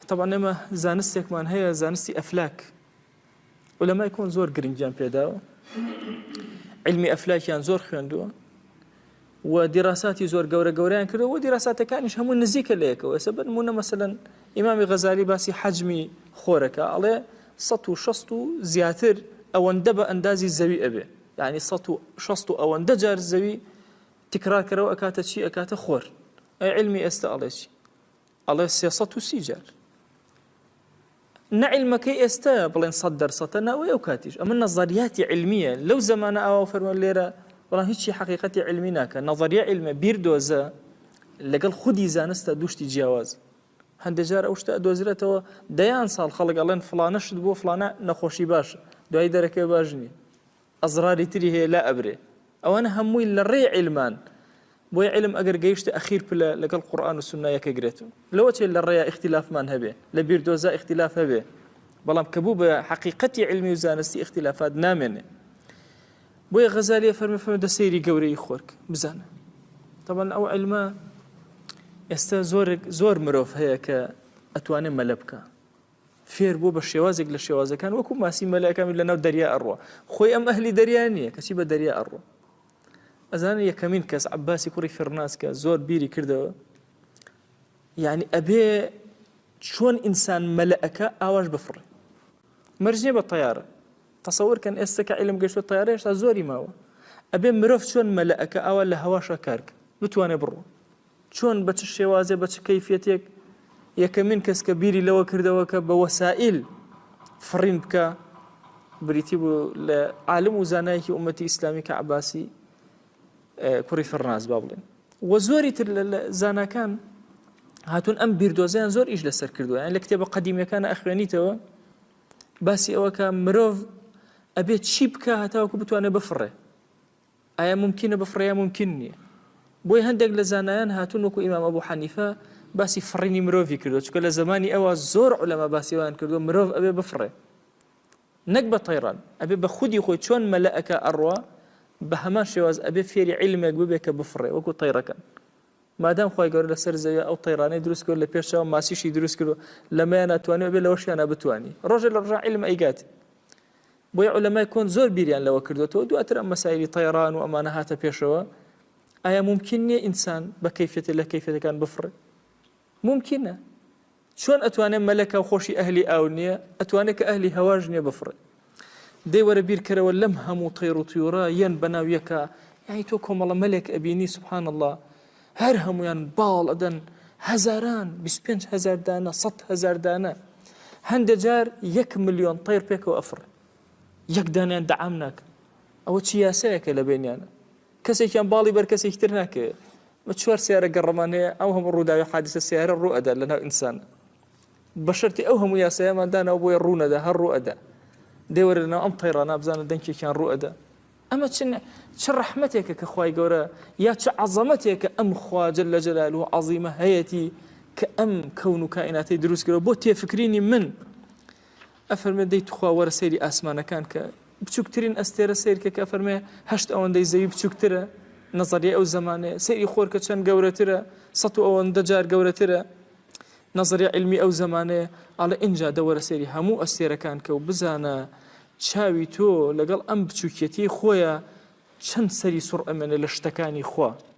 طبعا ئێمە زانستێکمان هەیە زانستی ئەفلاک ولەمای کۆن زۆر گرنگیان پێداوە علمی ئەفلاکیان زۆر خوێندووە و دیراساتی زۆر گەورە گەورەیان کردەوە و دیراساتەکانیش هەموو نزیکە لە یەکەوە ئێستا بنمونە مەسەلەن ئیمامی غەزالی باسی حەجمی خۆرەکە ئەڵێ 160 و زیاتر ئەوەندە بە ئەندازی زەوی ئەبێ یعنی 160 و ئەوەندە جار زەوی تکرارکەرەوە ئەکاتە چی ئەکاتە خۆر علمی ئێستا ئەڵێ چی ئەڵێ 330 جار نعلمەکەی ئێستا بڵێن 100% ناوەی ئەو کاتیش ئەمە نەزەریاتی علمیە لەو زەمانە ئاوا فەرمووە لێرە بەڵام هیچی حقیقەتی علمی ناکە نەظەریە علمە بیردۆزە لەگەڵ خودی زانستە دووشتی جیاواز هەندێک جار ئەو شتە ئەدۆزرێتەوە دەیان ساڵ خەڵک ئەڵێن فڵانە شت بۆ فڵانە نەخۆشی باشە دوای دەرەکەی باش نییە ئەزراری تری هەیە لا ئەبرێ ئەوانە هەمووی لە ڕێی علمان بۆی علم ئەگەر گەیشتە ئەخیر پلە لەگەڵ قورئان و سوننا یەکەگرێتەوە لەوە چێ لە ڕێیە اختلافمان هەبێ لە بیردۆزە اختلاف هەبێ بەڵام کە بوو بە حقیقەتی علمی و زانستی اختلافات نامێنێ بۆیە غەزالی فەرمێ دە سەیری گەورەی خۆرک بزانە طبعا ئەو علمە ئێستا زۆر مرۆڤ هەیە کە ئەتوانێ مەلە بکە فێر بوو بە شێوازێک لە شێوازەکان وەکو ماسی مەلایەکانی لەناو دەریا ئەڕوە خۆی ئەم ئەهلی دەریا نییە کەچی بە دەریا ئەڕوە ئەزانە یەکەمین کەس عەباسی کوڕی فڕناس کە زۆر بیری کردەوە یعنی ئەبێ چۆن ئینسان مەلەئەکە ئاواش بفڕێ مەرج نییە بە تەیارە تەسەوەرکەن ئێستا کە عیلم گەیشتوە تەیارە هێشتا زۆری ماوە ئەبێ مرۆڤ چۆن مەلەئەکە ئاوا لە هەواشە کارکە بتوانێ بڕۆ چۆن بە چ شێوازێ بە چ کەیفیەتێک یەکەمین کەس کە بیری لەوە کردەوە کە بە وەسائل فڕین بکە بریتی بوو لە عالم و زانایەکی ئومەتی ئیسلامی کە عەباسی کوڕی فڕناس با بڵێن و زۆری تر لە زاناکان هاتوون ئەم بیردۆزیان زۆر ئیش لەسەر کردووە یعنی لە کتێبە قەدیمیەکانە ئەخوێنیتەوە باسی ئەوە کە مرۆڤ ئەبێت چی بکە هەتاوەکو بتوانێت بفڕێ ئایا ممکنە بفڕێ یا ممکن نییە بۆی هەندێک لە زانایان هاتوون وەکو ئیمام ئەبوو حەنیفە باسی فڕینی مرۆڤی کردو چونکە لە زمانی ئەوە زۆر عولەما باسی وان کردو مرۆڤ ئەبێ بفڕێ نەک بە تەیران ئەبێ بە خودی خۆی چۆن مەلەئەکە ئەڕوا بە هەمان شێواز ئەبێ فێری عیلمێک ببێ کە بفڕێ وەکو تەیرەکەن مادام خۆی گەورە لەسەر زەوی ئەو تەیرانەی دروست کرد لە پێشەوە ماسیشی دروست کرد لەمەیان ناتوانێت بێ لەوەشیانە بتوانی ڕۆژێ لە ڕژە عیلم ئەیگاتی بۆیە عولەمای کۆن زۆر بیریان لەوە کردوێتەوە دواتر ئەم مەسایلی تەیران و ئەمانە هاتە پێشەوە ئایا ممکن نییە ئینسان بە کەیفێتە لە کەیفێتەکان بفڕێ ممکنە چۆن ئەتوانێت مەلەکە و خۆشی ئەهلی ئاو نییە ئەتوانێت کە ئەهلی هەواژ نییە بفڕێ دەی وەرە بیرکەرەوە لەم هەموو تەیر و تیورە یەن بەناو یەکە یعنی تۆ کۆمەڵە مەلێک ئەبینی سوبحان الله هەر هەمویان باڵ ئەدەن هەزاران 25,000 دانە 100,000 دانە هەندێک جار 1 ملیۆن تەیر پێکەوە ئەفڕێ یەک دانیان دەعام ناکە ئەوە چی یاسایەکە لە بینیانە کەسێکیان باڵی بەر کەسێکی تر ناکەوێت بە 4 سیارە گەڕەمان هەیە ئەو هەموو ڕووداوی حادثە سیارە ڕوو ئەدا لەناو ئینسانە بە شەرتی ئەو هەموو یاسایەمان داناوە بۆیە ڕوو نەدا هەر ڕوو ئەدا دێوەرە لەناو ئەم تەیرانە بزانە دەنگێکیان ڕوو ئەدا ئەمە چ ڕەحمەتێکە کە خوای گەورە یا چ عەزەمەتێکە ئەم خوا جەل جەلالوه عەزیمە هەیەتی کە ئەم کەون و کائیناتی دروست کردەوە بۆ تێفکرینی من ئەفەرمێ دەی توخوا وەرە سەیری ئاسمانەکان کە بچووکترین ئەستێرە سیرکە کە فەرمێ 8 ئەوەندەی زەوی بچووکترە نەزەریە ئەو زەمانەیە سەیری خۆرکە چەند گەورەترە 100 ئەوەندە جار گەورەترە نەزەریە علمی ئەو زەمانەیە ئاڵە ئینجا دەوەرە سەیری هەموو ئەستێرەکان کە و بزانە چاوی تۆ لەگەڵ ئەم بچووکێتی خۆیە چەند سەری سوڕ ئەمێنە لە شتەکانی خوا